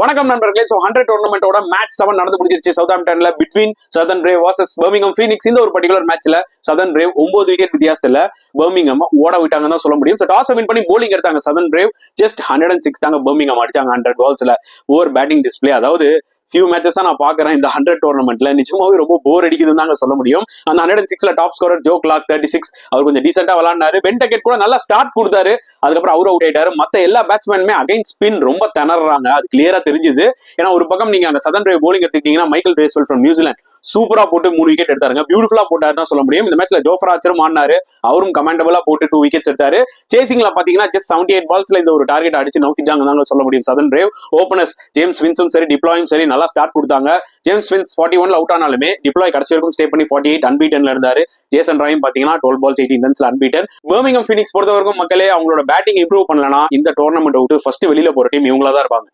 வணக்கம் நண்பர்களே. So 100 டோர்னமெண்டோட match 7 நடந்து முடிஞ்சிருச்சு சவுதாம்ப்டன்ல between Southern Brave versus Birmingham Phoenix. இந்த ஒரு பர்டிகுலர் மேட்ச்ல சதர்ன் பிரேவ் 9 விக்கெட் வித்தியாசத்துல பர்மிங்ஹாம் ஓட விட்டாங்கன்னு தான் சொல்ல முடியும். சோ டாஸ் வின் பண்ணி போலிங் எடுத்தாங்க சதர்ன் பிரேவ். ஜஸ்ட் 106 தாங்க பர்மிங்ஹாம் அடிச்சாங்க 100 பால்ஸ்ல. ஓவர் பேட்டிங் டிஸ்பிளே, அதாவது ஃபியூ மேட்சஸ் நான் பாக்குறேன் இந்த 100 டோர்னமெண்ட்ல, நிஜமாவே ரொம்ப போர் அடிக்குதுன்னு தாங்க சொல்ல முடியும். அந்த 106ல டாப் ஸ்கோரர் ஜோ கிளார்க் 36, அவர் கொஞ்சம் டீசென்டா விளையாடினாரு. பென் டக்கெட் கூட நல்லா ஸ்டார்ட் கொடுத்தாரு, அதுக்கப்புறம் அவரு அவுட் ஆயிட்டாரு. மத்த எல்லா பேட்ஸ்மேனுமே அகைன்ஸ்ட் ஸ்பின் ரொம்ப திணறாங்க, அது கிளியரா தெரிஞ்சுது. ஏன்னா ஒரு பக்கம் நீங்க அங்க சதர்ன் பிரேவ் போலிங் எடுத்துக்கிட்டீங்கன்னா மைக்கேல் பிரேஸ்வெல் ஃப்ரம் நியூசிலாந்து சூப்பரா போட்டு 3 விக்கெட் எடுத்தாருங்க. பியூட்டிஃபுல்லா போட்டாரு தான் சொல்ல முடியும். இந்த மேட்ச்ல ஜோஃப்ரா ஆர்ச்சரும் ஆடினாரு, அவரும் கமெண்டபிளா போட்டு 2 விக்கெட்ஸ் எடுத்தாரு. சேசிங்ல பாத்தீங்கன்னா ஜஸ்ட் 78 பால்ஸ்ல இந்த ஒரு டார்கெட் அடிச்சு நவுத்திட்டாங்க சொல்ல முடியும் சதர்ன் பிரேவ். ஓபனர்ஸ் ஜேம்ஸ் வின்ஸும் சரி டிப்ளாயும் சரி நல்லா ஸ்டார்ட் கொடுத்தாங்க. ஜேம்ஸ் வின்ஸ் 41ல அவுட் ஆனாலுமே டிப்ளாய் கடைசி வரைக்கும் ஸ்டே பண்ணி 48 அன்பீட்டன்ல இருந்தாரு. ஜேசன் ராயும் பாத்தீங்கன்னா 12 balls 18 runsல அன்பீட்டன். பர்மிங்ஹாம் ஃபீனிக்ஸ் பொறுத்தவரைக்கும் மக்களே அவங்களோட பேட்டிங் இம்ப்ரூவ் பண்ணலனா இந்த டோர்னமெண்ட் விட்டு ஃபர்ஸ்ட் வெளியில போற டீம் இவங்களா தான் இருப்பாங்க.